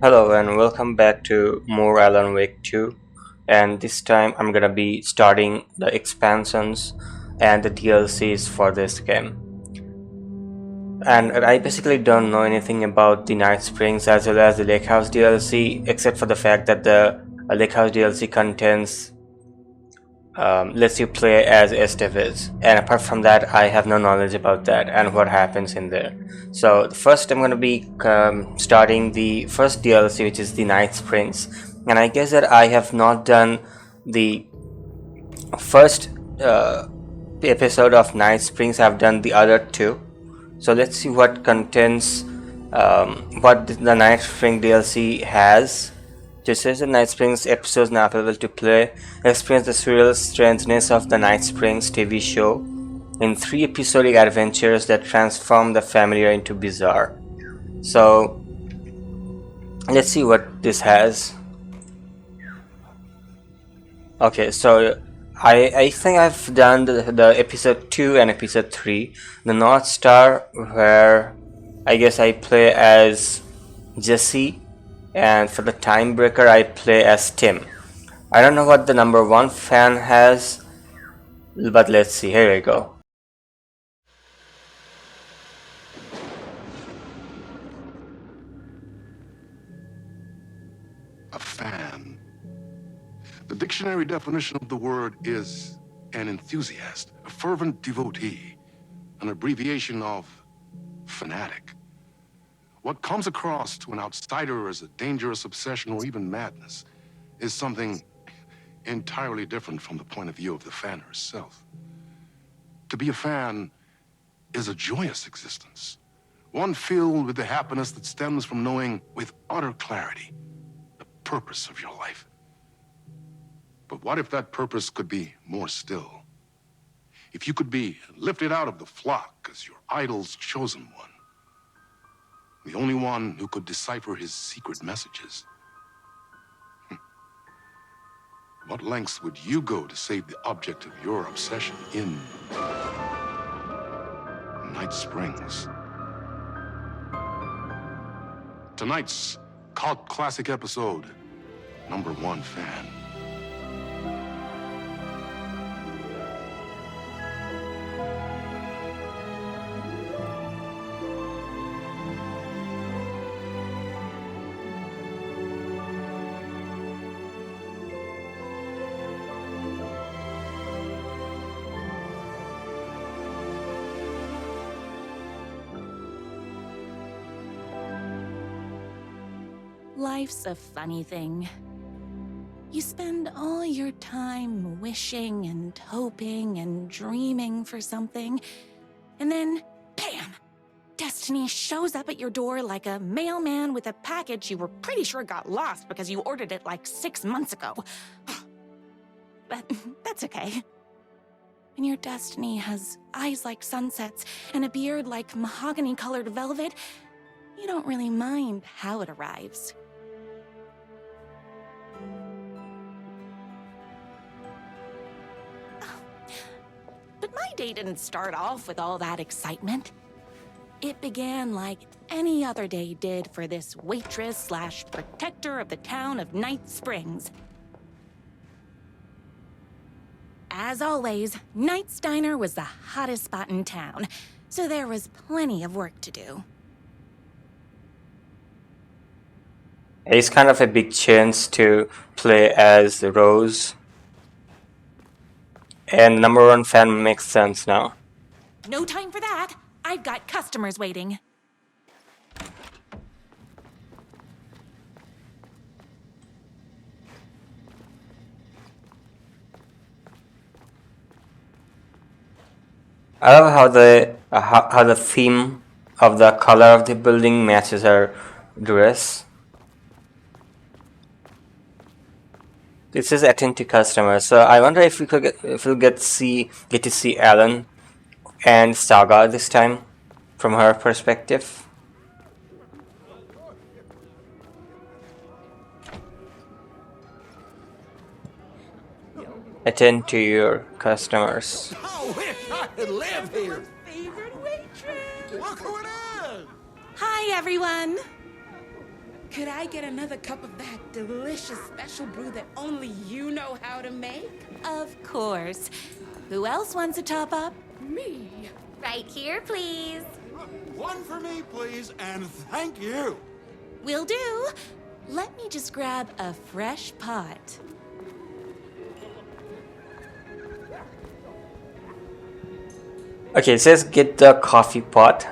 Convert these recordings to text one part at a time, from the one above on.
Hello and welcome back to more Alan Wake 2, and this time I'm gonna be starting the expansions and the DLCs for this game. And I basically don't know anything about the Night Springs as well as the Lake House DLC, except for the fact that the Lake House DLC contains lets you play as Estevez, and apart from that I have no knowledge about that and what happens in there. So first I'm going to be starting the first DLC, which is the Night Springs, and I guess that I have not done the first episode of Night Springs. I've done the other two, so let's see what contains what the Night Spring DLC has. Just as the Night Springs episodes now available to play, experience the surreal strangeness of the Night Springs TV show in 3 episodic adventures that transform the familiar into bizarre. So let's see what this has. Okay, so I think I've done the episode 2 and episode 3, the North Star, where I guess I play as Jesse, and for the Time Breaker I play as Tim. I don't know what the number 1 fan has, but let's see. Here we go. A fan. The dictionary definition of the word is an enthusiast, a fervent devotee, an abbreviation of fanatic. What comes across to an outsider as a dangerous obsession or even madness is something entirely different from the point of view of the fan herself. To be a fan is a joyous existence, one filled with the happiness that stems from knowing with utter clarity the purpose of your life. But what if that purpose could be more still? If you could be lifted out of the flock as your idol's chosen one, the only one who could decipher his secret messages. What lengths would you go to save the object of your obsession in Night Springs? Tonight's cult classic episode, number 1 fan. Life's a funny thing. You spend all your time wishing and hoping and dreaming for something, and then, bam! Destiny shows up at your door like a mailman with a package you were pretty sure got lost because you ordered it like 6 months ago. But that's okay. When your destiny has eyes like sunsets and a beard like mahogany-colored velvet, you don't really mind how it arrives. But my day didn't start off with all that excitement. It began like any other day did for this waitress/protector of the town of Night Springs. As always, Knight's Diner was the hottest spot in town, so there was plenty of work to do. It's kind of a big chance to play as Rose, and number 1 fan makes sense now. No time for that. I've got customers waiting. I love how the theme of the color of the building matches her dress. This is attend to customers, so I wonder if we'll get to see Alan and Saga this time from her perspective. Attend to your customers. I wish I could live here. Favorite waitress. Look who it is. Hi, everyone. Could I get another cup of that delicious special brew that only you know how to make? Of course. Who else wants a top up? Me. Right here, please. One for me, please, and thank you. Will do. Let me just grab a fresh pot. Okay, it says get the coffee pot.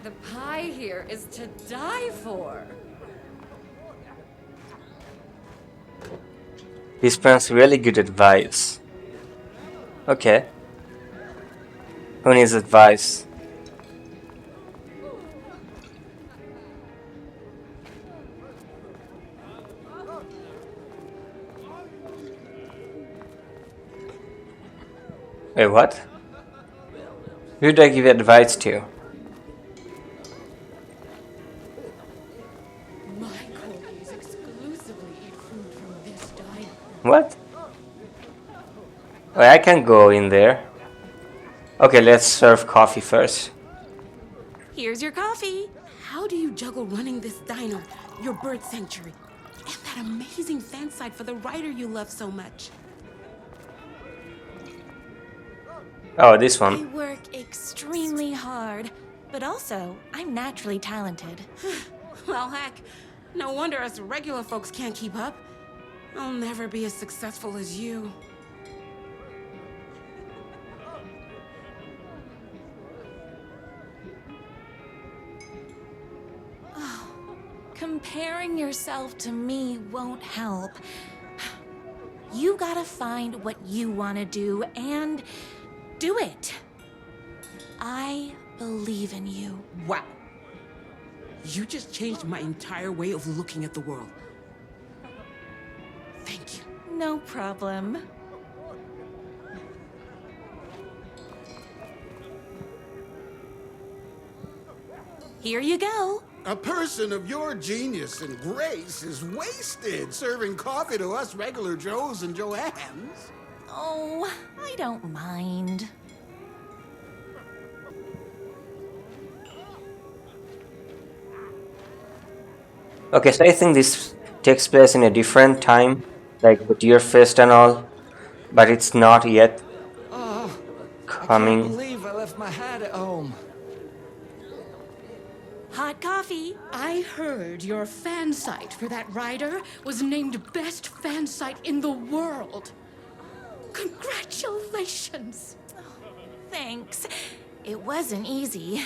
The pie here is to die for. This parents really good advice. Okay. Who needs advice? Wait, what? Who did I give advice to? My Corgis exclusively eat food from this diner. What? Wait, I can go in there. Okay, let's serve coffee first. Here's your coffee. How do you juggle running this diner, your bird sanctuary, and that amazing fan site for the writer you love so much? Oh, this I one. work extremely hard, but also I'm naturally talented. Well, heck, no wonder us regular folks can't keep up. I'll never be as successful as you. Comparing yourself to me won't help. You gotta find what you wanna do and do it. I believe in you. Wow. You just changed my entire way of looking at the world. Thank you. No problem. Here you go. A person of your genius and grace is wasted serving coffee to us regular Joes and Joannes. Oh, I don't mind. Okay, so I think this takes place in a different time, like the Deer Fest and all, but it's not yet I can't coming. believe I left my hat at home. Hot coffee. I heard your fan site for that writer was named best fan site in the world. Congratulations. Thanks. It wasn't easy.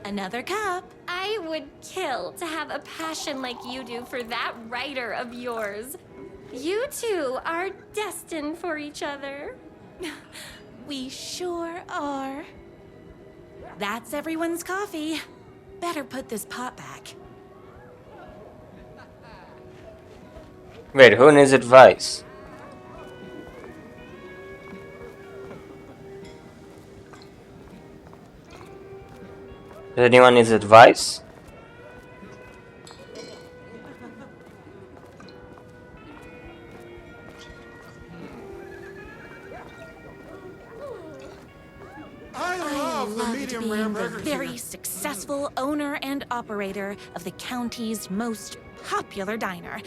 Another cup. I would kill to have a passion like you do for that writer of yours. You two are destined for each other. We sure are. That's everyone's coffee. Better put this pot back. Wait, who needs advice? Does anyone need advice? I I love the loved medium rare being the burgers very here. successful owner and operator of the county's most popular diner.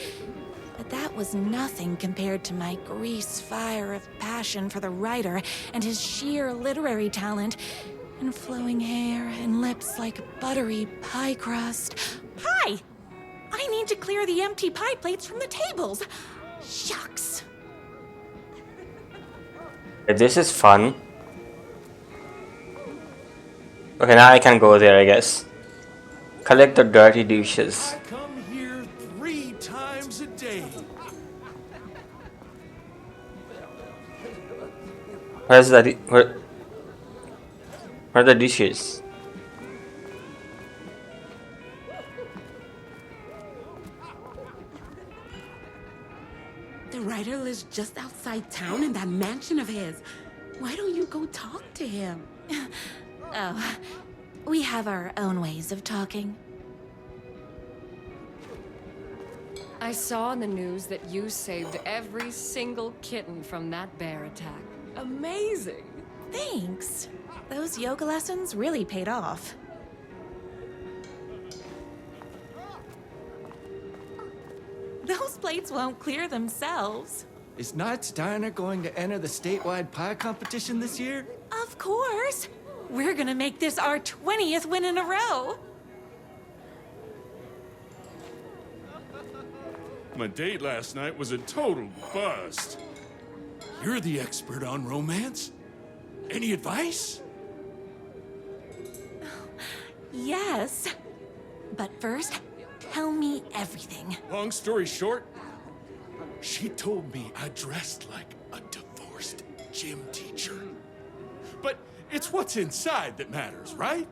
But that was nothing compared to my grease fire of passion for the writer and his sheer literary talent and flowing hair and lips like buttery pie crust. Hi! I need to clear the empty pie plates from the tables. Shucks. This is fun. Okay, now I can go there, I guess. Collect the dirty dishes. I come here 3 times a day. Where's the where are the dishes? The writer lives just outside town in that mansion of his. Why don't you go talk to him? Oh, we have our own ways of talking. I saw in the news that you saved every single kitten from that bear attack. Amazing! Thanks. Those yoga lessons really paid off. Those plates won't clear themselves. Is Knight's Diner going to enter the statewide pie competition this year? Of course. We're gonna make this our 20th win in a row. My date last night was a total bust. You're the expert on romance. Any advice? Yes. But first, tell me everything. Long story short, she told me I dressed like a divorced gym teacher. But it's what's inside that matters, right?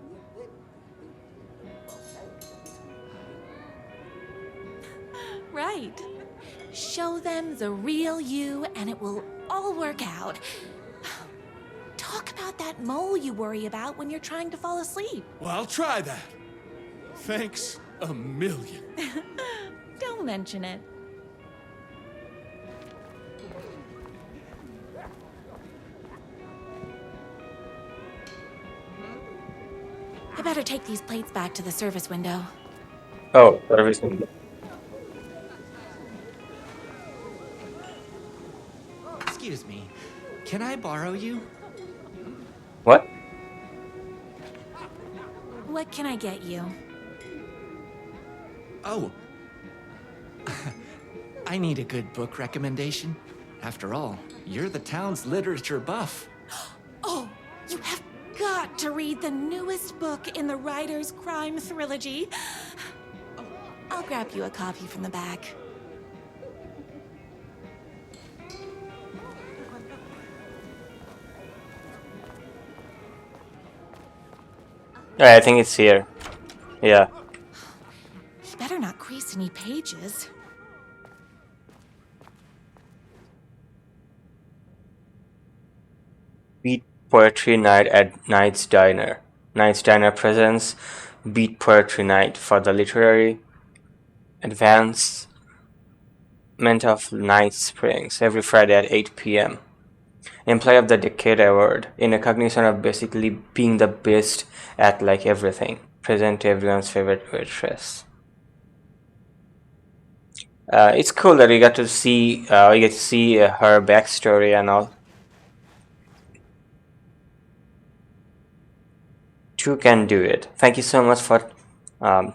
Right. Show them the real you and it will all work out. Talk about that mole you worry about when you're trying to fall asleep. Well, I'll try that. Thanks a million. Don't mention it. I better take these plates back to the service window. Oh, everything. Excuse me. Can I borrow you? What? What can I get you? Oh. I need a good book recommendation. After all, you're the town's literature buff. Oh, you have got to read the newest book in the Writer's Crime Trilogy. I'll grab you a copy from the back. Yeah, I think it's here. Yeah. You better not crease any pages. Beat Poetry Night at Knight's Diner. Knight's Diner presents Beat Poetry Night for the literary advancement of Night Springs every Friday at 8 p.m. Employee of the Decade Award in recognition of basically being the best at like everything. Present to everyone's favorite waitress. It's cool that we get to see her backstory and all. Two can do it. Thank you so much for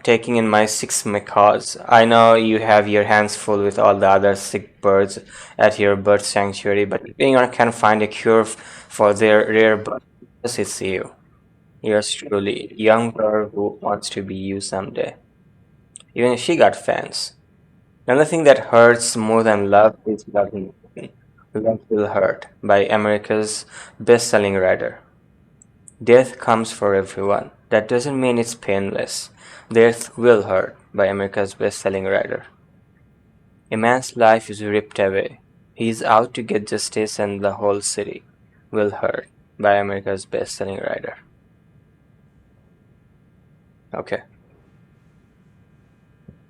taking in my 6 macaws. I know you have your hands full with all the other sick birds at your bird sanctuary, but if anyone can find a cure for their rare birds, it's you. Yours truly, young girl who wants to be you someday. Even if she got fans. Another thing that hurts more than love is loving. Love Will Hurt by America's best-selling writer. Death comes for everyone. That doesn't mean it's painless. Death will hurt by America's best-selling writer. A man's life is ripped away. He's out to get justice and the whole city will hurt by America's best-selling writer. Okay.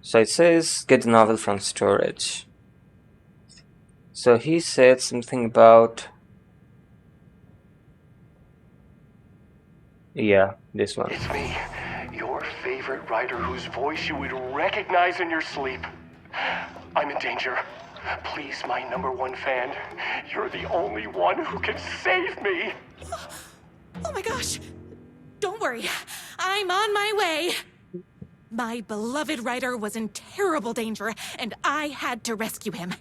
So it says get the novel from storage. So he said something about... Yeah, this one. It's me, your favorite writer whose voice you would recognize in your sleep. I'm in danger. Please, my #1 fan, you're the only one who can save me. Oh my gosh! Don't worry, I'm on my way. My beloved writer was in terrible danger, and I had to rescue him.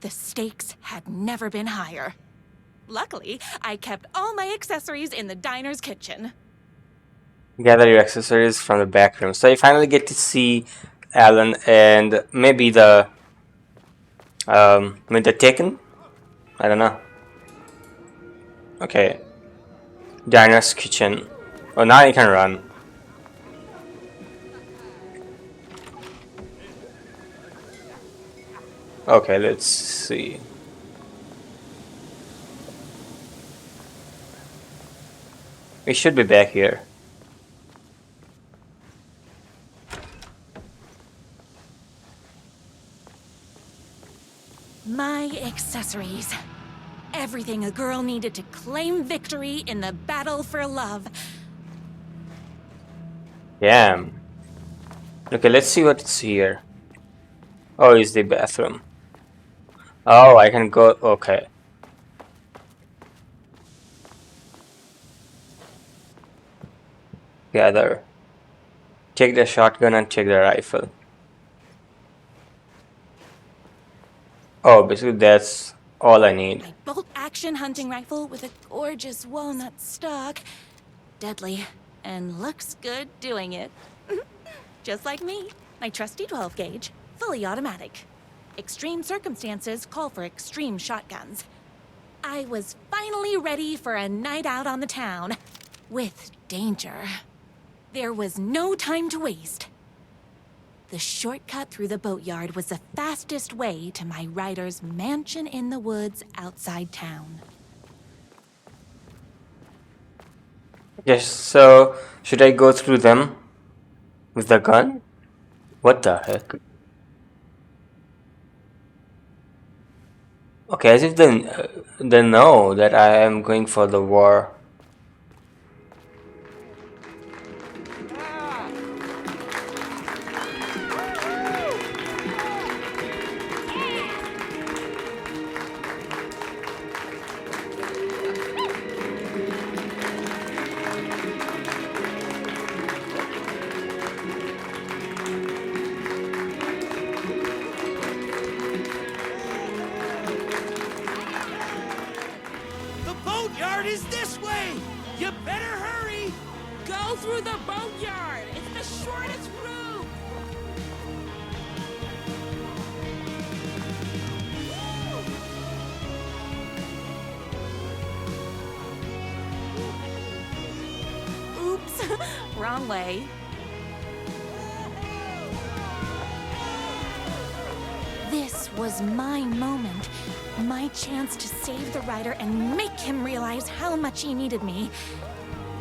The stakes had never been higher. Luckily, I kept all my accessories in the diner's kitchen. Gather your accessories from the back room. So you finally get to see Alan and maybe the Taken? I don't know. Okay. Diner's kitchen. Oh, now you can run. Okay, let's see. We should be back here. My accessories. everything a girl needed to claim victory in the battle for love. Damn. Okay, let's see what's here. Oh, it's the bathroom. Oh, I can go. Okay. Gather. Take the shotgun and take the rifle. Oh, basically that's all I need. My bolt-action hunting rifle with a gorgeous walnut stock. Deadly, and looks good doing it. Just like me, my trusty 12 gauge, fully automatic. Extreme circumstances call for extreme shotguns. I was finally ready for a night out on the town, with danger. There was no time to waste. The shortcut through the boatyard was the fastest way to my rider's mansion in the woods outside town. Yes, so should I go through them with the gun? What the heck? Okay, as if they know that I am going for the war. The boatyard is this way! You better hurry! Go through the boatyard. It's the shortest route. Oops, wrong way. This was my moment. My chance to save the rider and make him realize how much he needed me.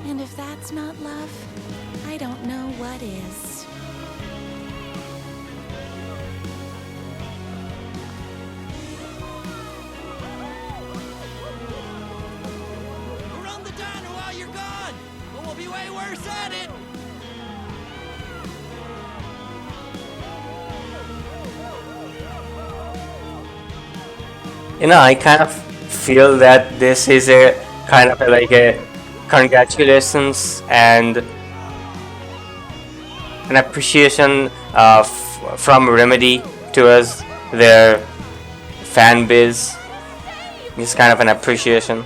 And if that's not love, I don't know what is. Run the diner while you're gone! Or we'll be way worse at it! You know, I kind of feel that this is a kind of like a congratulations and an appreciation from Remedy towards their fan base. It's kind of an appreciation.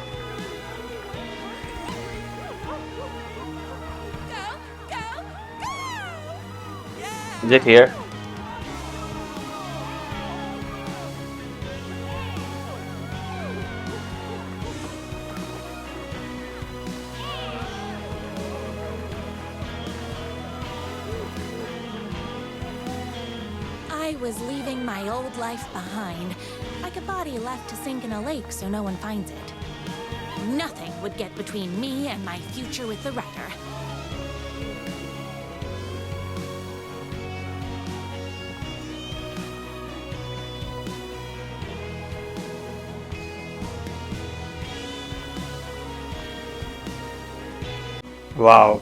Is it here? I was leaving my old life behind, like a body left to sink in a lake so no one finds it. Nothing would get between me and my future with the rider. Wow.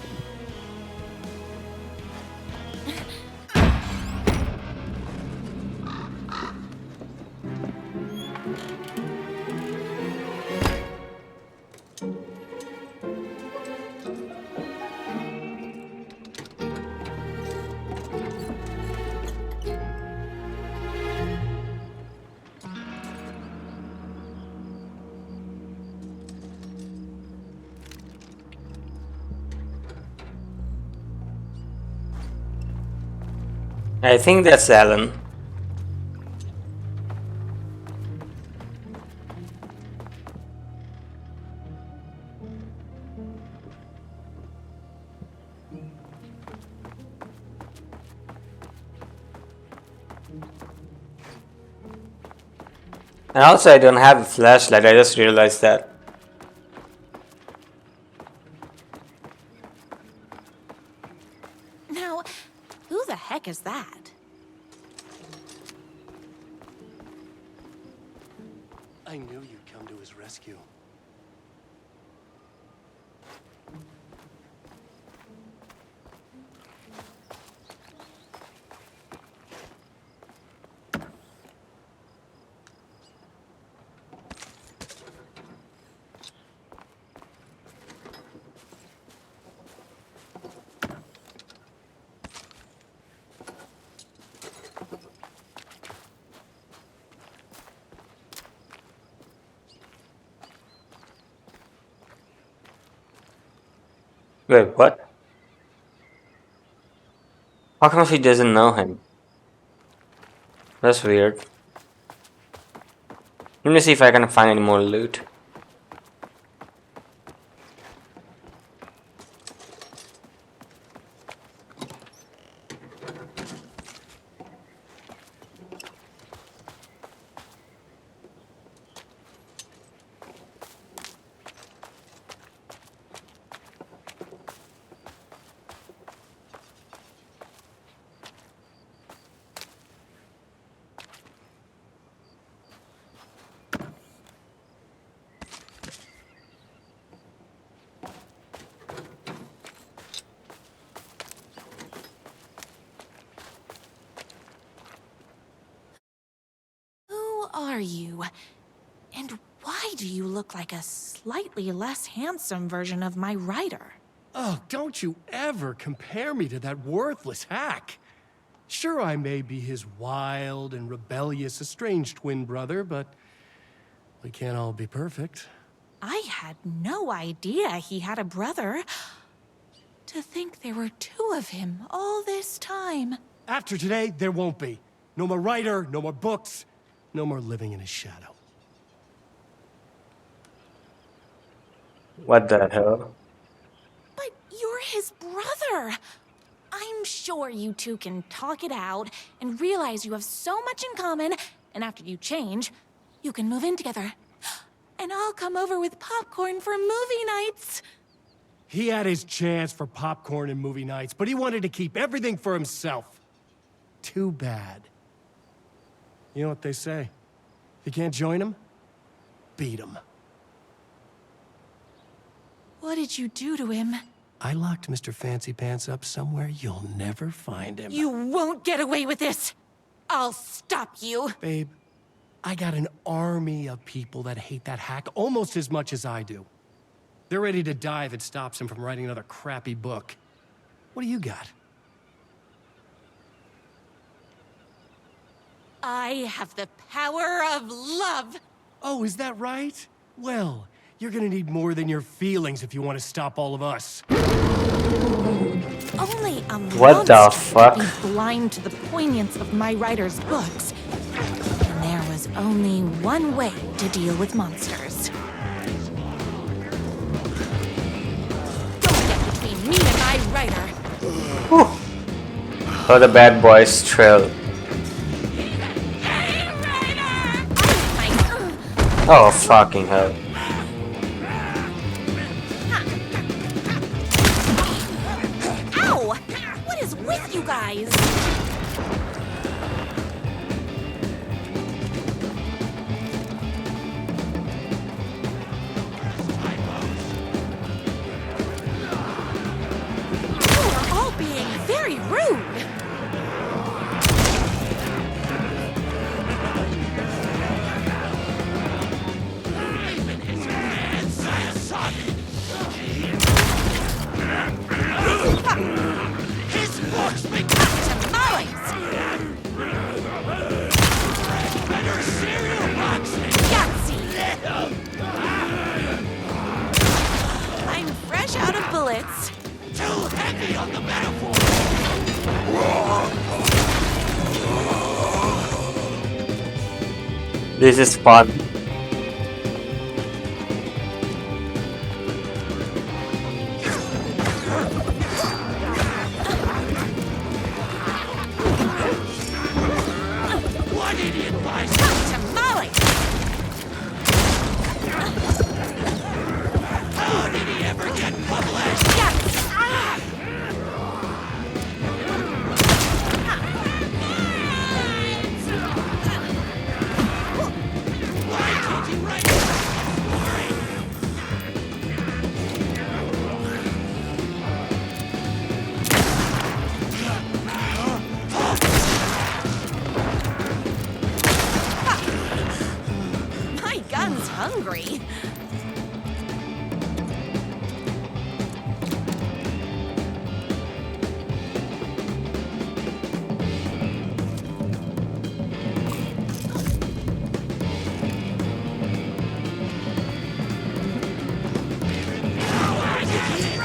I think that's Alan. And also I don't have a flashlight, I just realized that. Now, who the heck is that? I knew you'd come run to his rescue. Wait, what? How come she doesn't know him? That's weird. Let me see if I can find any more loot. Who are you? And why do you look like a slightly less handsome version of my writer? Oh, don't you ever compare me to that worthless hack. Sure, I may be his wild and rebellious estranged twin brother, but we can't all be perfect. I had no idea he had a brother. To think there were two of him all this time. After today, there won't be. No more writer, no more books, no more living in his shadow. What the hell? But you're his brother. I'm sure you two can talk it out and realize you have so much in common, and after you change, you can move in together. And I'll come over with popcorn for movie nights. He had his chance for popcorn and movie nights, but he wanted to keep everything for himself. Too bad. You know what they say? If you can't join him, beat him. What did you do to him? I locked Mr. Fancy Pants up somewhere you'll never find him. You won't get away with this. I'll stop you. Babe, I got an army of people that hate that hack almost as much as I do. They're ready to die if it stops him from writing another crappy book. What do you got? I have the power of love. Oh, is that right? Well, you're gonna need more than your feelings if you want to stop all of us. Only a What the monster fuck? could be blind to the poignance of my writer's books. And there was only one way to deal with monsters. Don't get between me and my writer. Oh, the bad boys trail. Oh, fucking hell. Ow! What is with you guys? You are all being very rude. I'm fresh out of bullets. Too heavy on the metaphor. This is fun. One idiot buys Tamale! How did he ever get published? Yes! Why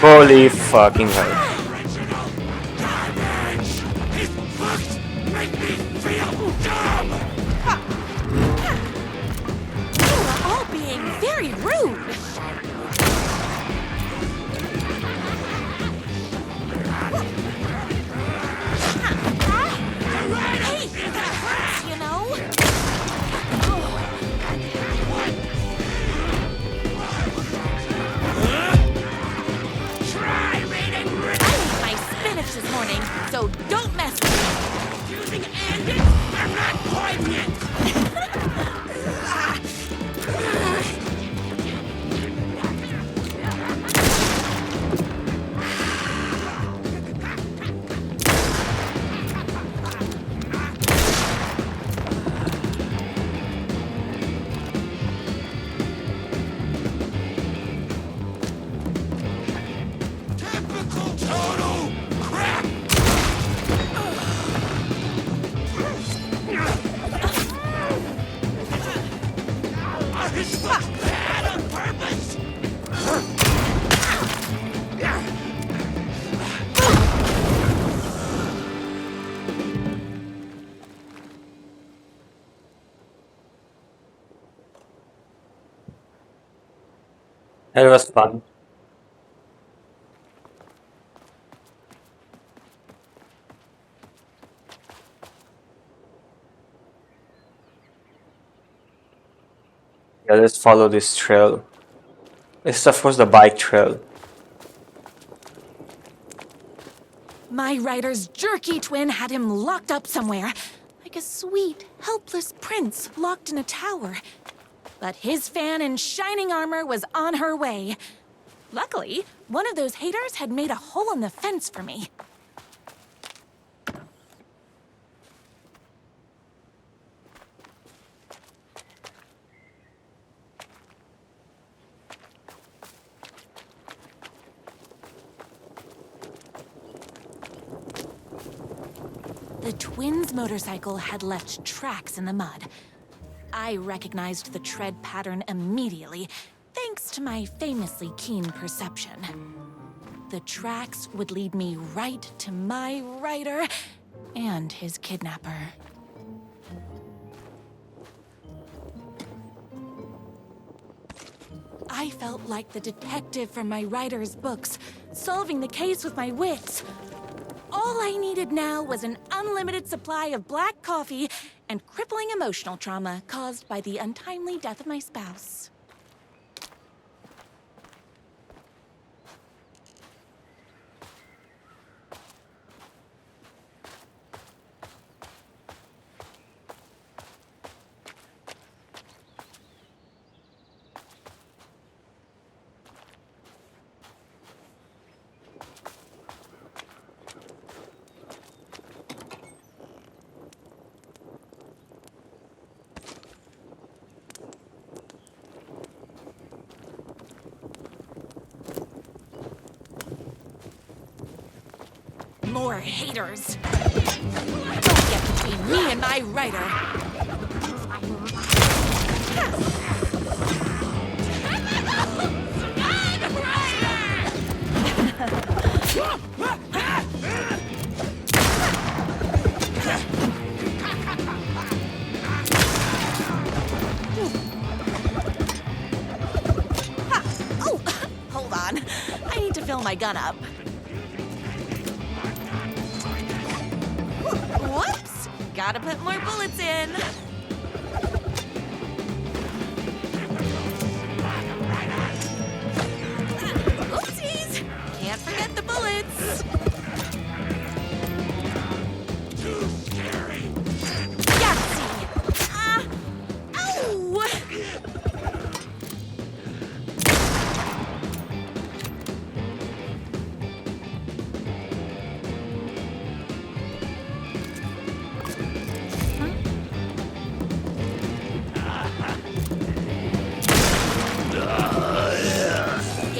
Holy fucking hell. You are all being very rude. Hey, that hurts, you know? I ate my spinach this morning, so don't mess with me. Using endings are not poignant. Typical total crap! This was bad on purpose! It was fun. Yeah, let's follow this trail. It's of course the bike trail. My writer's jerky twin had him locked up somewhere, like a sweet, helpless prince locked in a tower. But his fan in shining armor was on her way. Luckily, one of those haters had made a hole in the fence for me. The twins' motorcycle had left tracks in the mud. I recognized the tread pattern immediately, thanks to my famously keen perception. The tracks would lead me right to my writer and his kidnapper. I felt like the detective from my writer's books, solving the case with my wits. All I needed now was an unlimited supply of black coffee and crippling emotional trauma caused by the untimely death of my spouse. More haters. Don't get between me and my writer. Oh, hold on. I need to fill my gun up. Whoops! Gotta put more bullets in. Oopsies! Can't forget the bullets. Too scary! Yahtzee! Ow!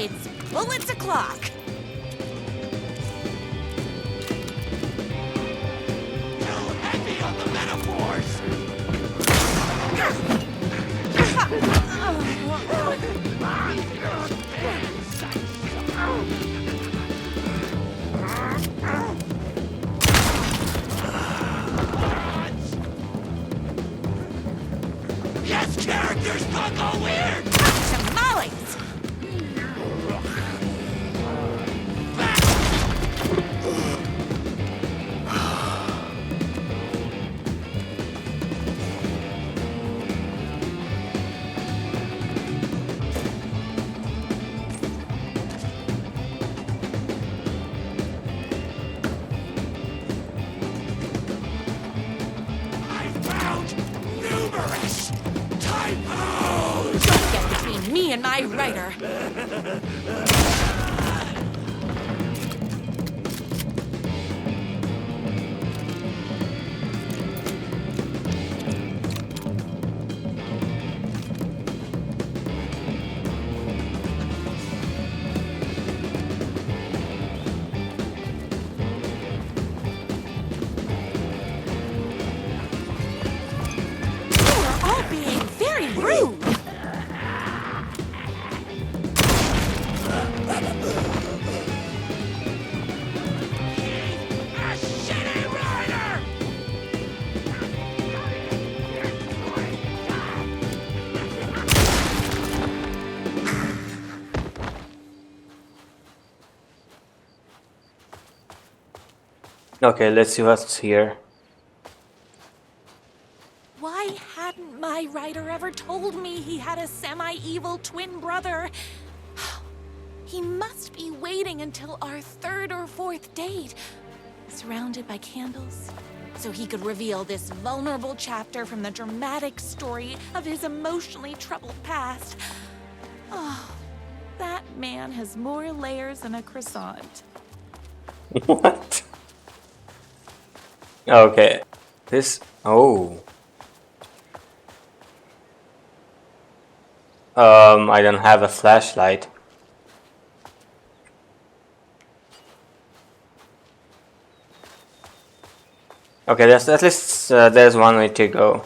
It's bullets o'clock. Too heavy on the metaphors! Tamales! Don't get between me and my writer. You are all being very rude. Okay, let's see what's here. Why hadn't my writer ever told me he had a semi-evil twin brother? He must be waiting until our third or fourth date, surrounded by candles, so he could reveal this vulnerable chapter from the dramatic story of his emotionally troubled past. Oh, that man has more layers than a croissant. What? Okay. This. Oh. I don't have a flashlight. Okay, there's at least there's one way to go.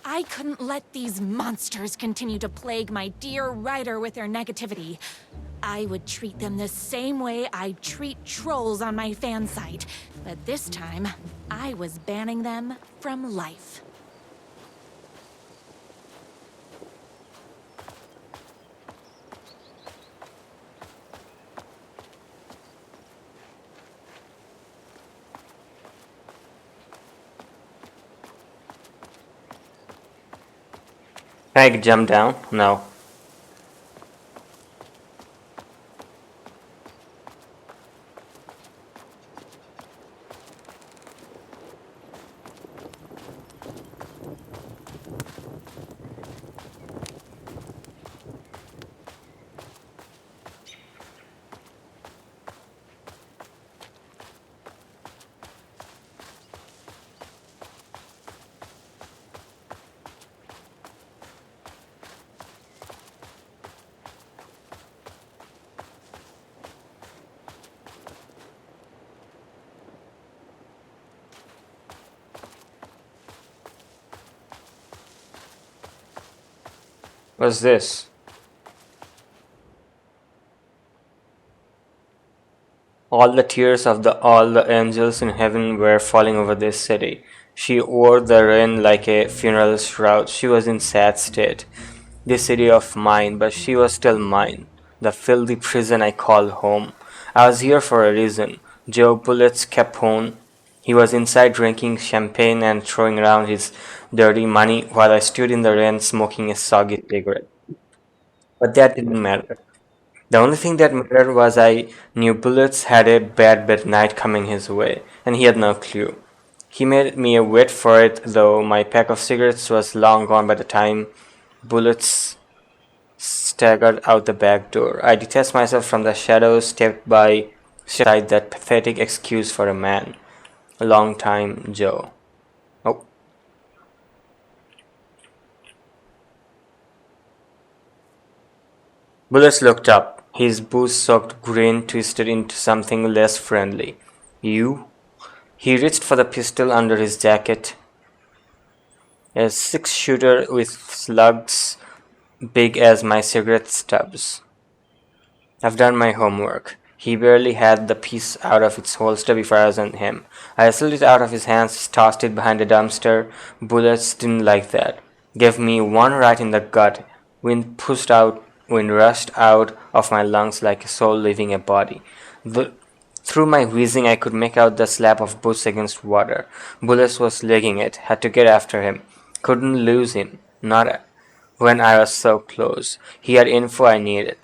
I couldn't let these monsters continue to plague my dear writer with their negativity. I would treat them the same way I treat trolls on my fan site, but this time, I was banning them from life. Can I jump down? No. What's this? All the tears of all the angels in heaven were falling over this city. She wore the rain like a funeral shroud. She was in sad state. This city of mine, but she was still mine. The filthy prison I call home. I was here for a reason. Joe Bullett's Capone. He was inside drinking champagne and throwing around his dirty money while I stood in the rain smoking a soggy cigarette. But that didn't matter. The only thing that mattered was I knew Bullets had a bad night coming his way, and he had no clue. He made me wait for it, though my pack of cigarettes was long gone by the time Bullets staggered out the back door. I detached myself from the shadows, stepped aside that pathetic excuse for a man. A long time, Joe. Oh. Bullets looked up. His booze-soaked grin twisted into something less friendly. You? He reached for the pistol under his jacket. A six-shooter with slugs big as my cigarette stubs. I've done my homework. He barely had the piece out of its holster before I was on him. I wrestled it out of his hands, tossed it behind a dumpster. Bullets didn't like that. Gave me one right in the gut. Wind rushed out of my lungs like a soul leaving a body. Through my wheezing, I could make out the slap of boots against water. Bullets was legging it. Had to get after him. Couldn't lose him. Not when I was so close. He had info I needed.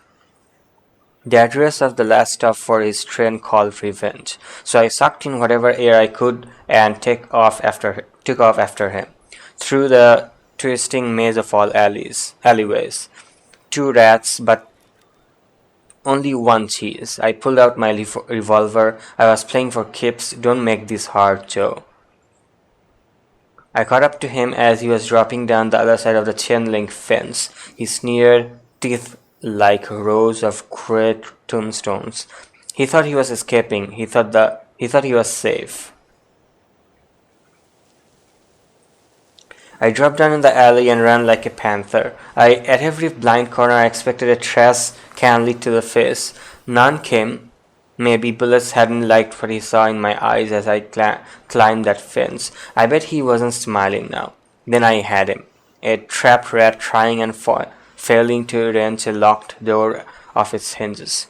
The address of the last stop for his train called Revenge. So I sucked in whatever air I could and took off after him. Through the twisting maze of all alleyways. Two rats, but only one cheese. I pulled out my revolver. I was playing for keeps. Don't make this hard, Joe. I caught up to him as he was dropping down the other side of the chain-link fence. He sneered, teeth like rows of great tombstones. He thought he was escaping. He thought he was safe. I dropped down in the alley and ran like a panther. At every blind corner, I expected a trash can lead to the face. None came. Maybe bullets hadn't liked what he saw in my eyes as I climbed that fence. I bet he wasn't smiling now. Then I had him. A trapped rat trying and failing to wrench a locked door off its hinges.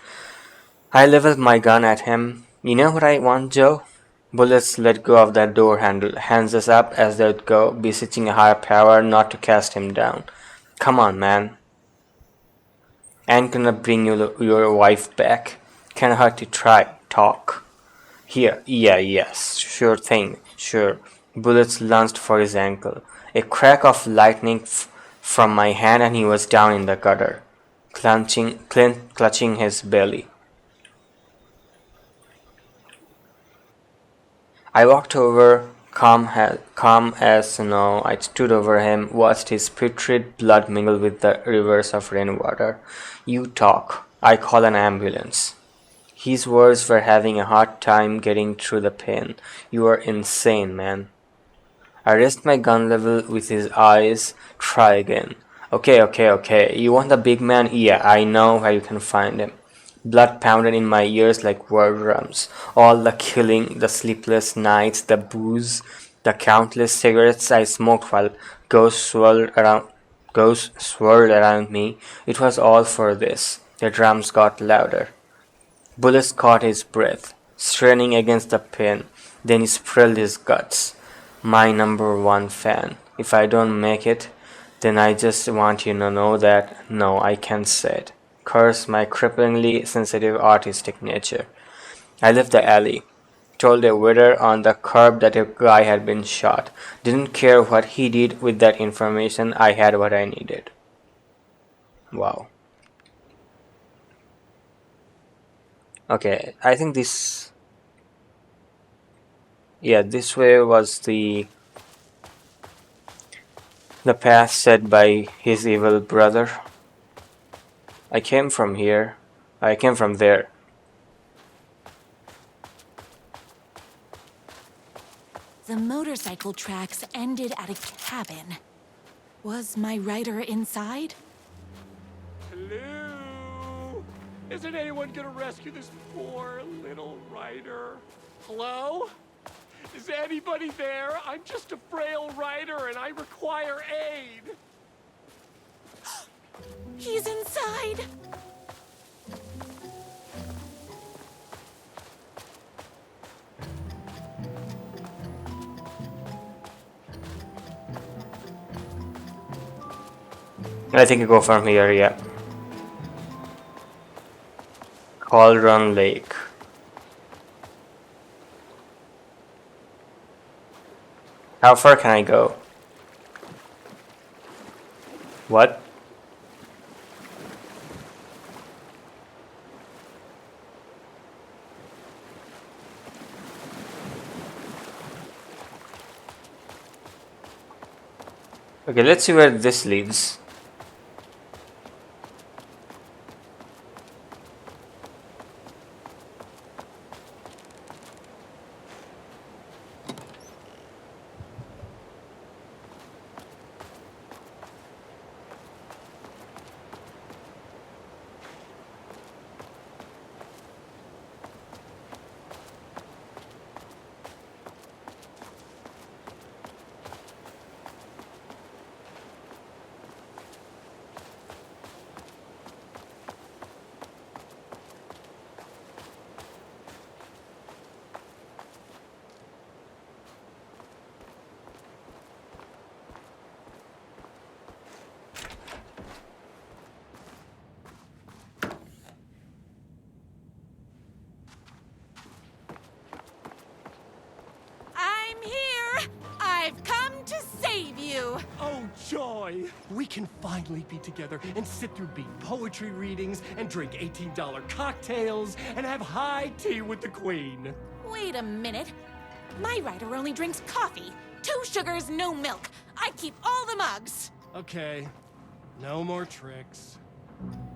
I leveled my gun at him. You know what I want, Joe? Bullets let go of that door handle, hands us up as they would go, beseeching a higher power not to cast him down. Come on, man. Ain't gonna bring your wife back. Can't hurt to try. Talk. Here. Yeah, yes. Sure thing. Sure. Bullets lunged for his ankle. A crack of lightning from my hand and he was down in the gutter, clutching his belly. I walked over, calm as snow. I stood over him, watched his putrid blood mingle with the rivers of rainwater. You talk. I call an ambulance. His words were having a hard time getting through the pain. You are insane, man. I raised my gun level with his eyes. Try again. Okay. You want the big man? Yeah, I know where you can find him. Blood pounded in my ears like war drums. All the killing, the sleepless nights, the booze, the countless cigarettes I smoked while ghosts swirled around me. It was all for this. The drums got louder. Bullets caught his breath, straining against the pain. Then he spilled his guts. My number one fan. If I don't make it, then I just want you to know that, no, I can't say it. Curse my cripplingly sensitive artistic nature. I left the alley. Told a waiter on the curb that a guy had been shot. Didn't care what he did with that information. I had what I needed. Wow. Okay, I think this... Yeah, this way was the path set by his evil brother. I came from here. I came from there. The motorcycle tracks ended at a cabin. Was my rider inside? Hello? Isn't anyone gonna rescue this poor little rider? Hello? Is anybody there? I'm just a frail rider and I require aid. He's inside! I think I go from here, yeah. Cauldron Lake. How far can I go? What? Okay, let's see where this leads. you. Oh, joy! We can finally be together and sit through beat poetry readings and drink $18 cocktails and have high tea with the queen. Wait a minute. My writer only drinks coffee. 2 sugars, no milk. I keep all the mugs. Okay, no more tricks.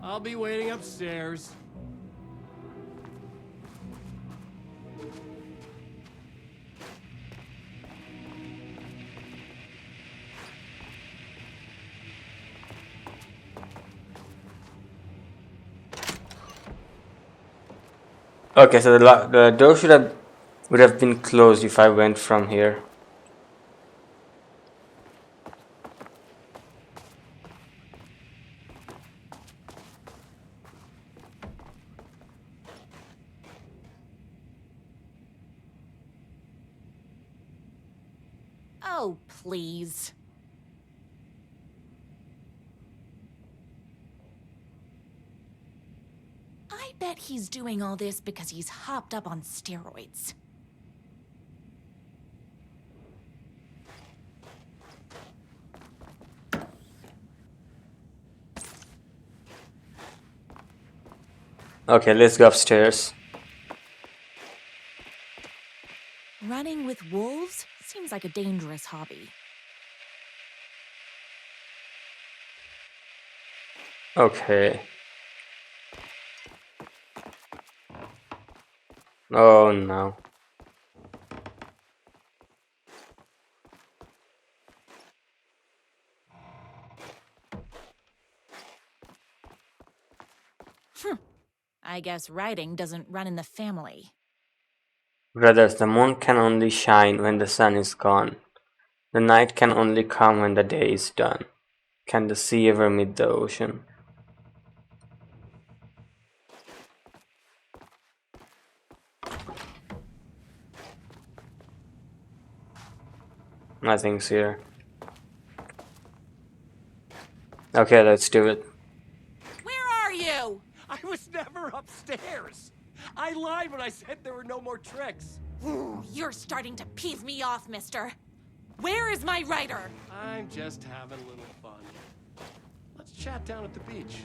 I'll be waiting upstairs. Okay, so the door would have been closed if I went from here. Oh, please. I bet he's doing all this because he's hopped up on steroids. Okay, let's go upstairs. Running with wolves seems like a dangerous hobby. Okay. Oh no. I guess writing doesn't run in the family. Brothers, the moon can only shine when the sun is gone. The night can only come when the day is done. Can the sea ever meet the ocean? Nothing's here. Okay, let's do it. Where are you? I was never upstairs. I lied when I said there were no more tricks. Ooh, you're starting to peeve me off, mister. Where is my writer? I'm just having a little fun. Let's chat down at the beach.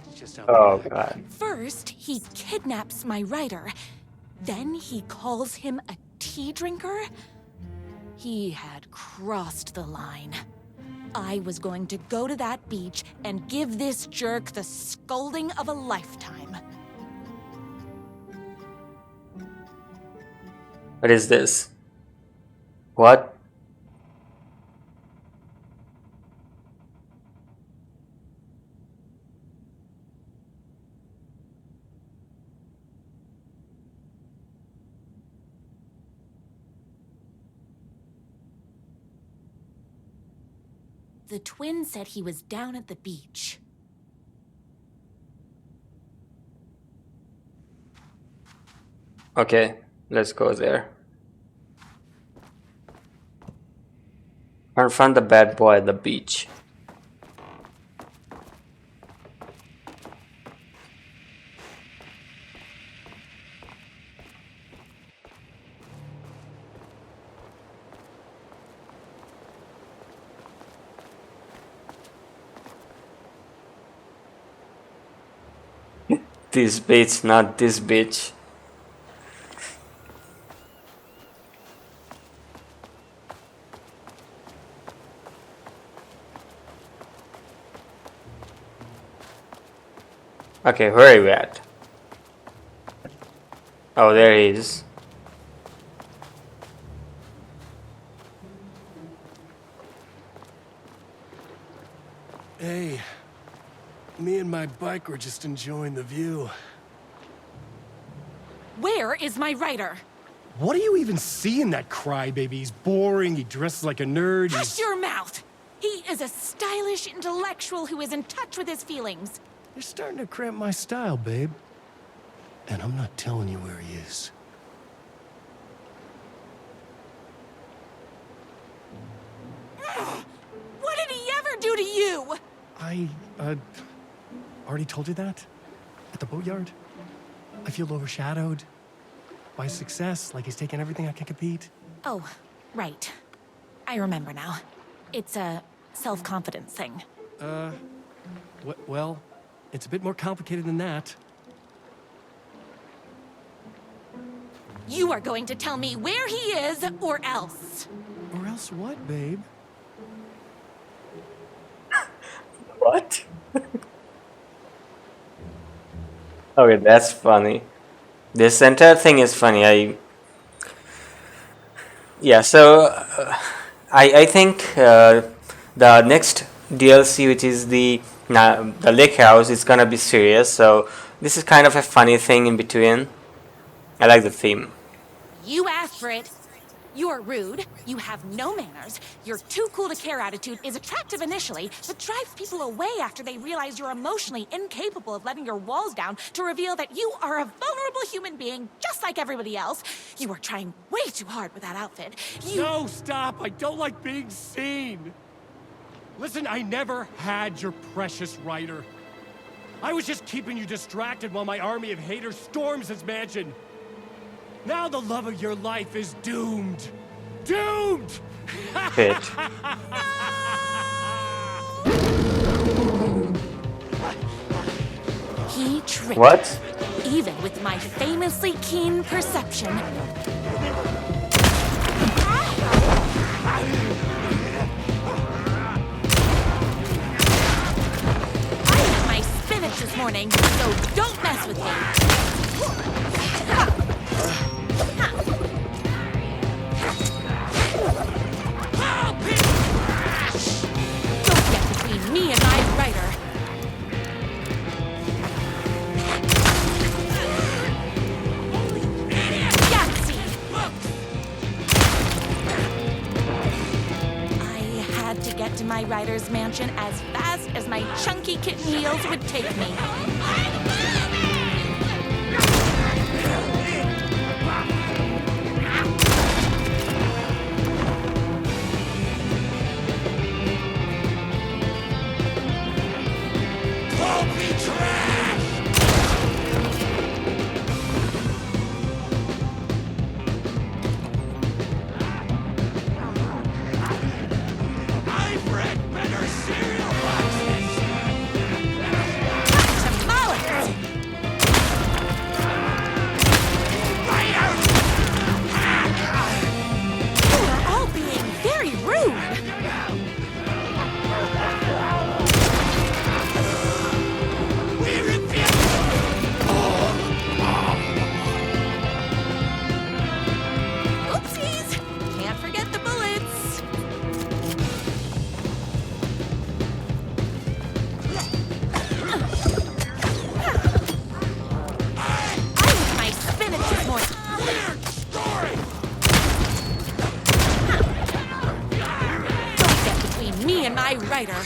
It's just out Oh back. god. First, he kidnaps my writer. Then he calls him a tea drinker. He had crossed the line. I was going to go to that beach and give this jerk the scolding of a lifetime. What is this? What? The twin said he was down at the beach. Okay, let's go there. Confront the bad boy at the beach. This bitch, not this bitch. Okay, where are you at? Oh, there he is. Hey, me and my bike were just enjoying the view. Where is my writer? What do you even see in that crybaby? He's boring, he dresses like a nerd, Hush your mouth! He is a stylish intellectual who is in touch with his feelings. You're starting to cramp my style, babe. And I'm not telling you where he is. What did he ever do to you? I, already told you that? At the boatyard? I feel overshadowed by success, like he's taken everything I can compete. Oh, right. I remember now. It's a self-confidence thing. Well, it's a bit more complicated than that. You are going to tell me where he is, or else. Or else what, babe? What? Okay, that's funny. This entire thing is funny. Yeah, so I think the next DLC, which is the lake house, is gonna be serious. So this is kind of a funny thing in between. I like the theme. You asked for it. You're rude, you have no manners, your too cool to care attitude is attractive initially, but drives people away after they realize you're emotionally incapable of letting your walls down to reveal that you are a vulnerable human being just like everybody else. You are trying way too hard with that outfit. No, stop! I don't like being seen! Listen, I never had your precious writer. I was just keeping you distracted while my army of haters storms his mansion. Now the love of your life is doomed! Doomed! Bit. He tricked What? me, even with my famously keen perception. I ate my spinach this morning, so don't mess with me. Don't get between me and my writer. Yahtzee! I had to get to my writer's mansion as fast as my chunky kitten heels would take me. Tamales! You are all being very rude. Oopsies! Can't forget the bullets. I ate my spinach this morning. Don't get between me and my writer.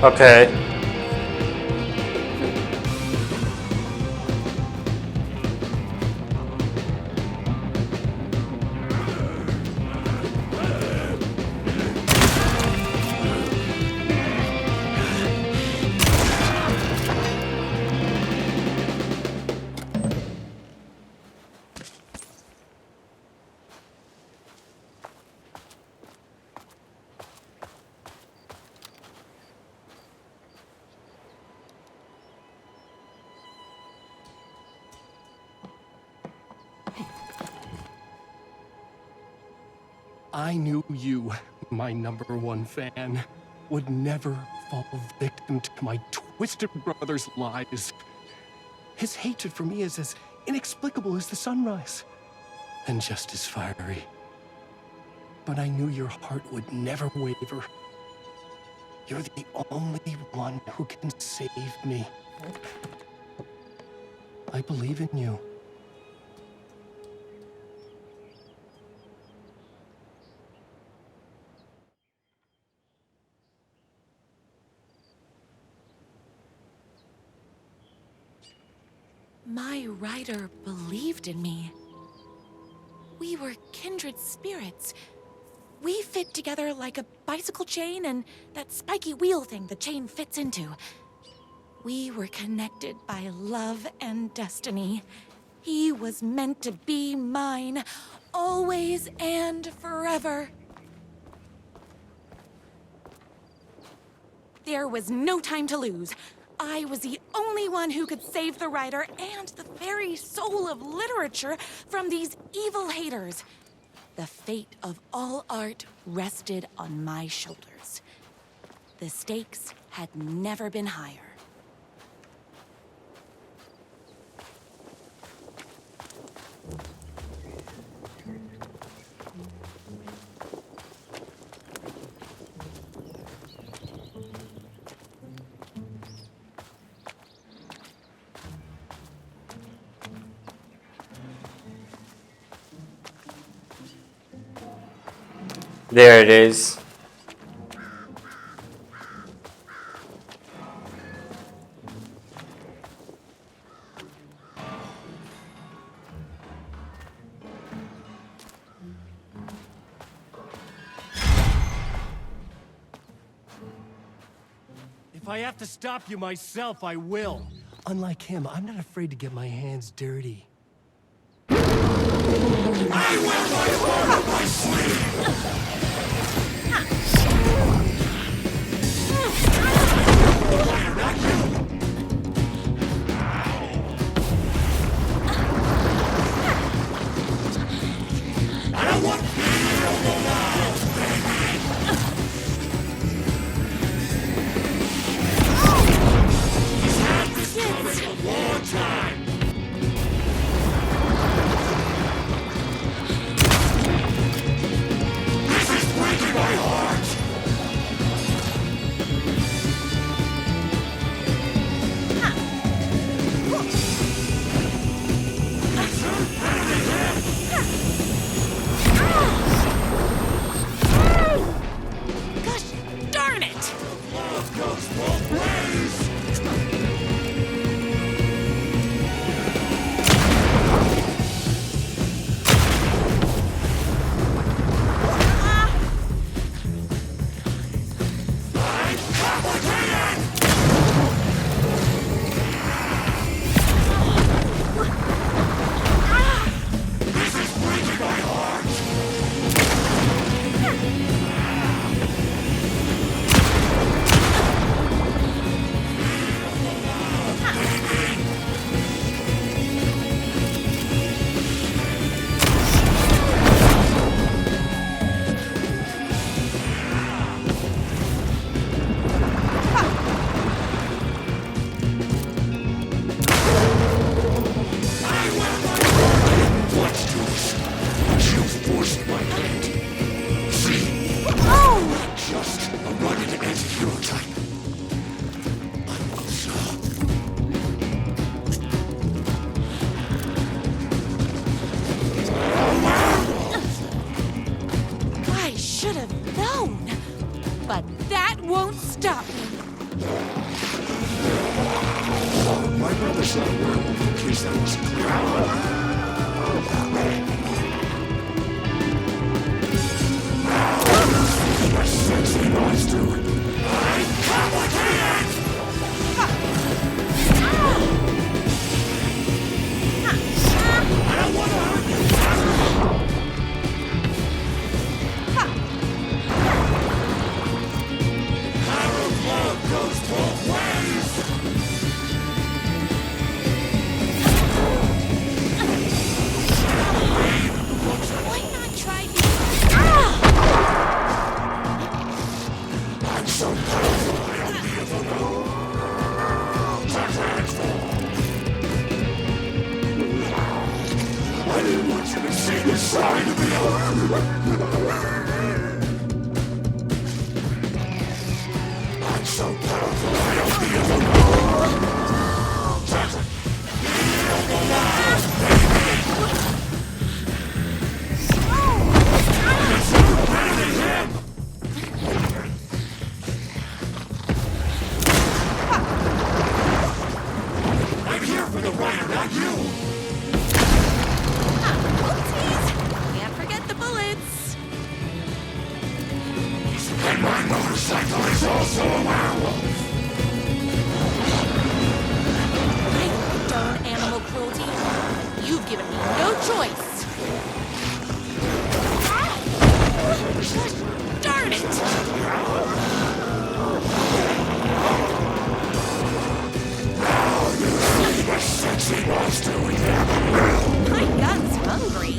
Okay. I knew you, my #1 fan, would never fall victim to my twisted brother's lies. His hatred for me is as inexplicable as the sunrise, and just as fiery. But I knew your heart would never waver. You're the only one who can save me. I believe in you. My rider believed in me. We were kindred spirits. We fit together like a bicycle chain and that spiky wheel thing the chain fits into. We were connected by love and destiny. He was meant to be mine, always and forever. There was no time to lose. I was the only one who could save the writer and the very soul of literature from these evil haters. The fate of all art rested on my shoulders. The stakes had never been higher. There it is. If I have to stop you myself, I will. Unlike him, I'm not afraid to get my hands dirty. I wear my heart on my sleeve! Not you! I don't want fear of the wild, baby! He's had this coming a long time! My heart! Gosh darn it! Love goes both ways! But that won't stop me. My brother said a word in case that wasn't clear. What sexy boys doing? I'm complicated! I don't want to hurt you. Our love goes both ways. Why not try I'm so Oopsies! Can't forget the bullets. I condone animal cruelty. You've given me no choice. Darn it! My gun's hungry.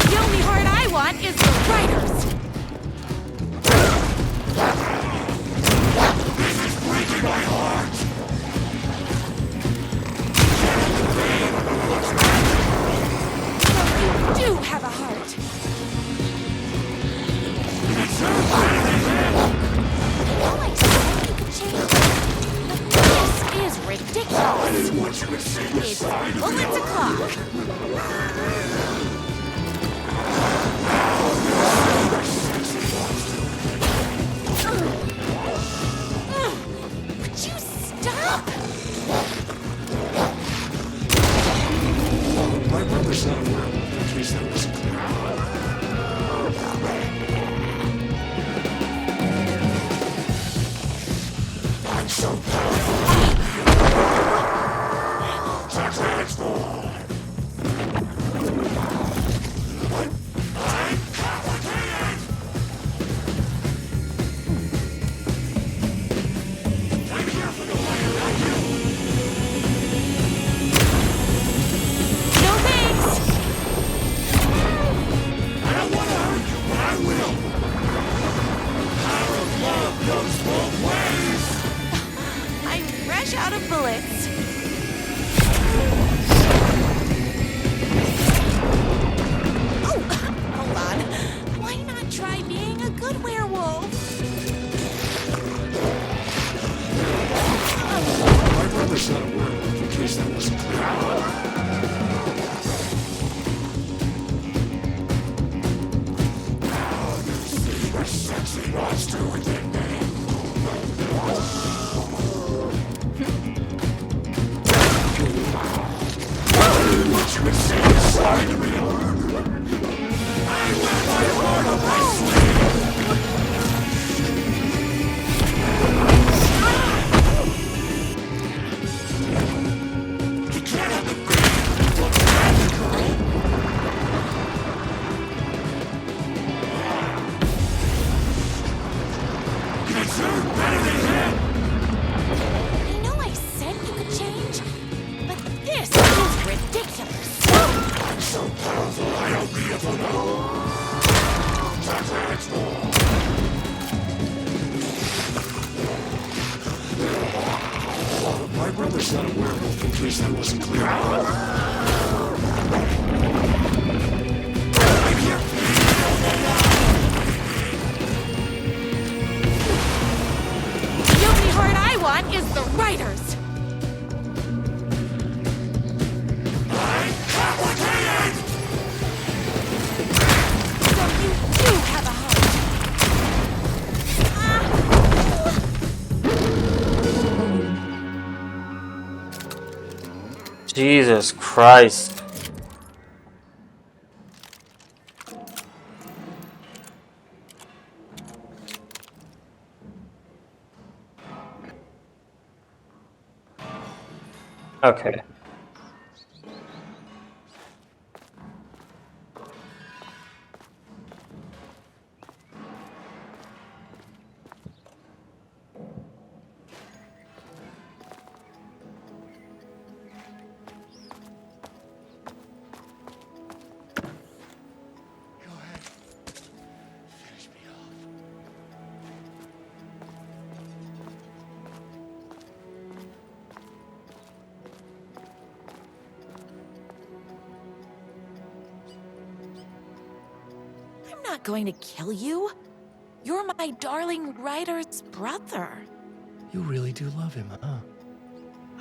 The only heart I want is the writer's. You do have a heart. Oh, I said you could change. But this is ridiculous. It's bullets o'clock. Would you stop? My brother's not a werewolf, in case that wasn't clear. I'm so powerful. Transform. I'm complicated. I'm here for the light, not you. No thanks. I don't want to hurt you, but I will. Power of love goes both ways. I'm fresh out of bullets. Oh, hold on. Why not try being a good werewolf? My brother's not a werewolf, in case that wasn't clear. Now you see the sexy monster within me. What you would see inside of me. I wear my heart on my sleeve. You can't have the freedom to have the girl. You deserve better than him. I know I said you could change, but this is ridiculous. I'm so powerful, I don't need to know. My brother's not a werewolf, in case that wasn't clear. I'm here. The only heart I want is the writer's. I'm complicated! So you do have a heart. Jesus Christ. Okay. Go ahead. Finish me off. I'm not going to kill you. You're my darling writer's brother. You really do love him, huh?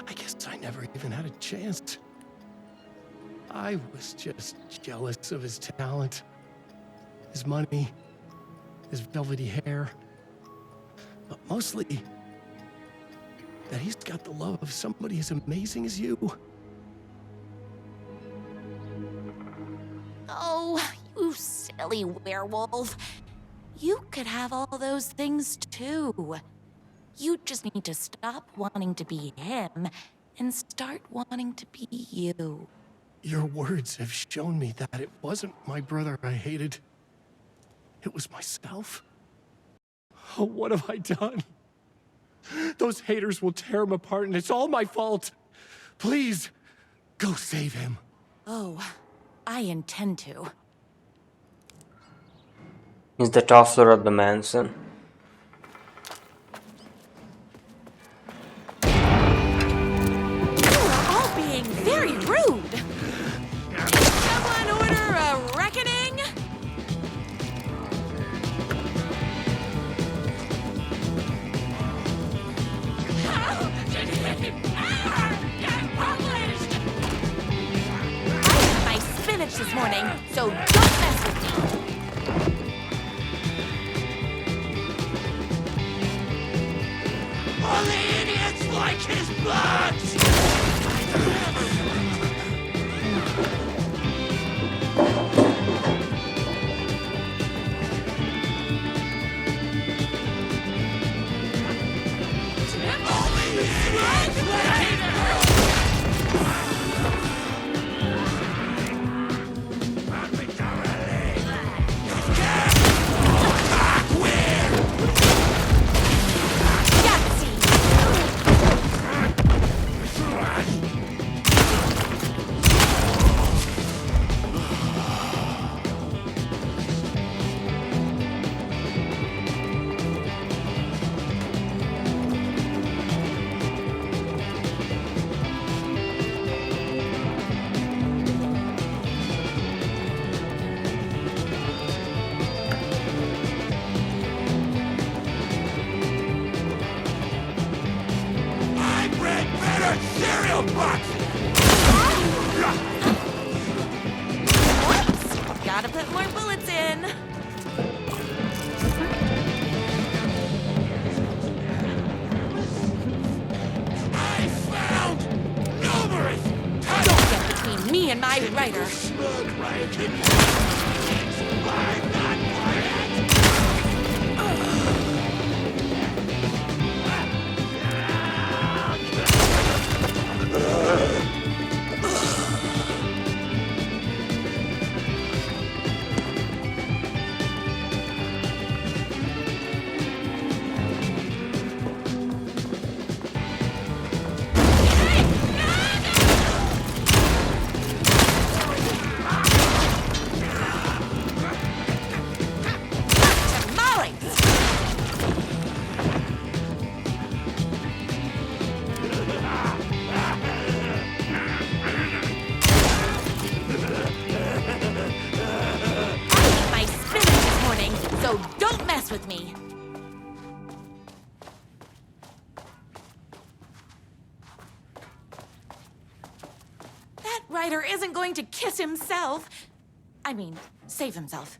I guess I never even had a chance. I was just jealous of his talent, his money, his velvety hair, but mostly that he's got the love of somebody as amazing as you. Oh, you silly werewolf. You could have all those things too. You just need to stop wanting to be him and start wanting to be you. Your words have shown me that it wasn't my brother I hated. It was myself. Oh, what have I done? Those haters will tear him apart, and it's all my fault. Please, go save him. Oh, I intend to. He's the top floor of the mansion. All being very rude. Someone order a reckoning? How did he get published? I had my spinach this morning, so don't mess with me. All the idiots like his blood! Cereal box! Whoops! Gotta put more bullets in. I found numerous. Don't get between me and my writer. I'm not quiet. With me. That writer isn't going to kiss himself. I mean, save himself.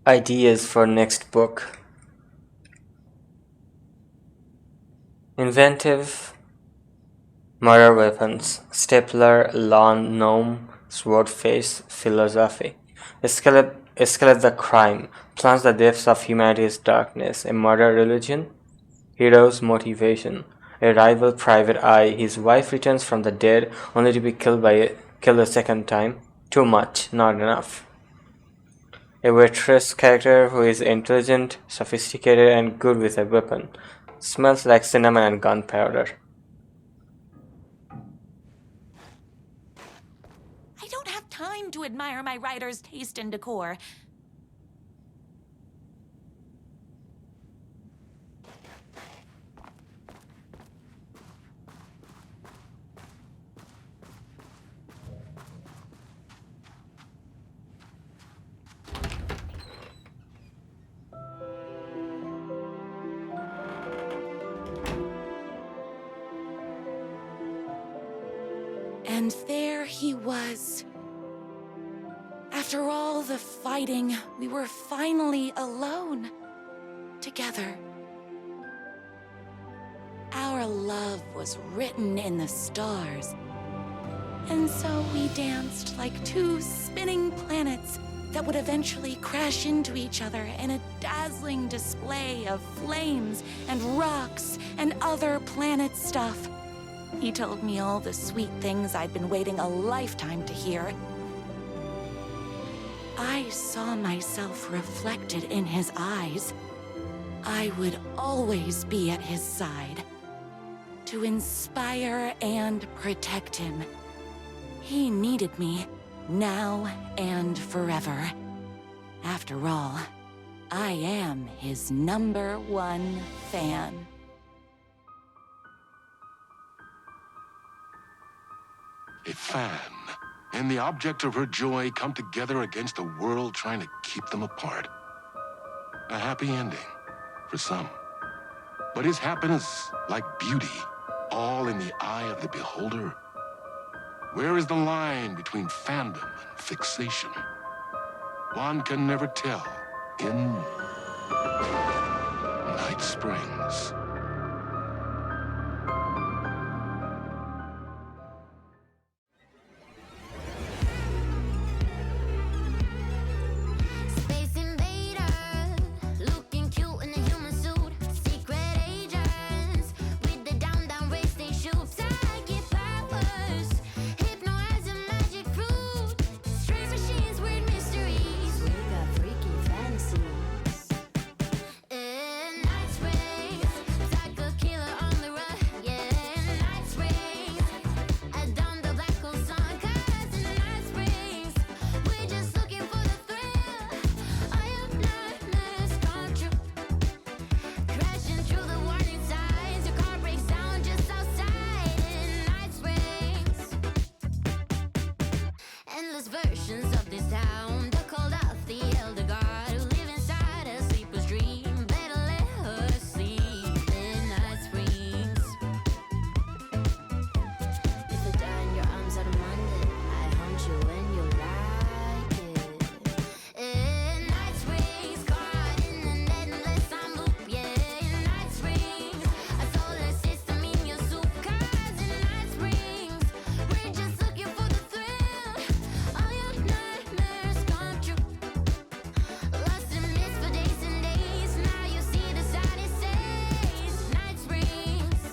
Ideas for next book. Inventive murder weapons, stapler, lawn gnome, sword face, philosophy. Escalate the crime, plunge the depths of humanity's darkness, a murder religion, hero's motivation, a rival private eye, his wife returns from the dead only to be killed a second time. Too much, not enough. A waitress character who is intelligent, sophisticated, and good with a weapon. Smells like cinnamon and gunpowder. I don't have time to admire my writer's taste in decor. And there he was. After all the fighting, we were finally alone, together. Our love was written in the stars. And so we danced like two spinning planets that would eventually crash into each other in a dazzling display of flames and rocks and other planet stuff. He told me all the sweet things I'd been waiting a lifetime to hear. I saw myself reflected in his eyes. I would always be at his side, to inspire and protect him. He needed me, now and forever. After all, I am his #1 fan. A fan and the object of her joy come together against a world trying to keep them apart. A happy ending for some. But is happiness, like beauty, all in the eye of the beholder? Where is the line between fandom and fixation? One can never tell in Night Springs. Versions of this town, they're called out the elder god who live inside a sleeper's dream. Better let her sleep in Night Springs. If I die in your arms on a Monday, I haunt you when you like it. In Night Springs, caught in an endless loop. Yeah, in Night Springs, a solar system in your soup. 'Cause in Night Springs, we're just looking for the thrill. Nightmares come true. Lost in mist for days and days. Now you see the sign it says Night Springs.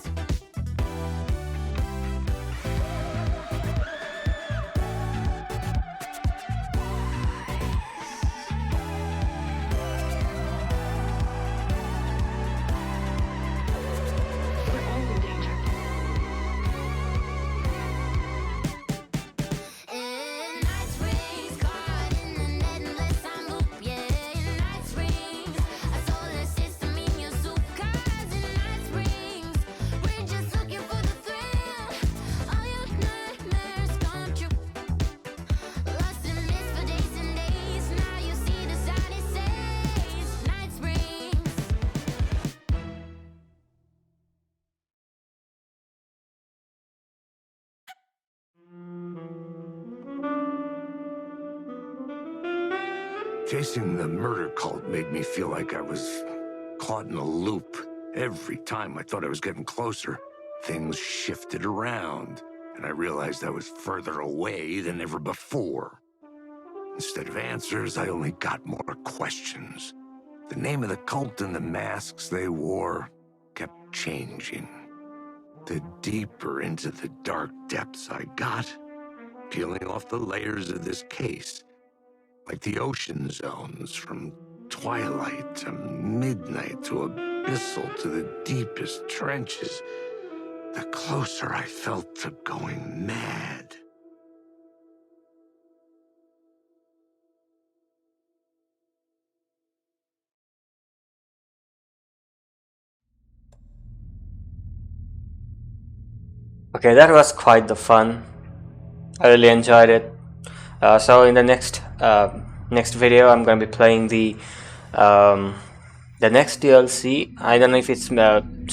We're all in danger. In Night Springs, caught in an endless loop. Yeah, in Night Springs, a solar system in your soup. 'Cause in Night Springs, we're just looking for the thrill. All your nightmares come true. Lost in mist for days and days. Now you see the sign it says Night Springs. Chasing the murder cult made me feel like I was caught in a loop. Every time I thought I was getting closer, things shifted around, and I realized I was further away than ever before. Instead of answers, I only got more questions. The name of the cult and the masks they wore kept changing. The deeper into the dark depths I got, peeling off the layers of this case, like the ocean zones, from twilight to midnight to abyssal to the deepest trenches, the closer I felt to going mad. Okay, that was quite the fun. I really enjoyed it. So in the next video, I'm going to be playing the The next DLC, I don't know if it's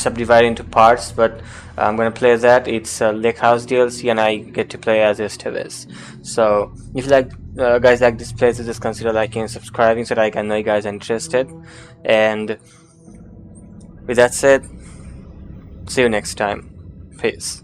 subdivided into parts, but I'm gonna play that. It's a Lake House DLC, and I get to play as Estevez. So if you like, guys like this playthrough, just consider liking and subscribing so that I can know you guys are interested. And with that said, see you next time. Peace.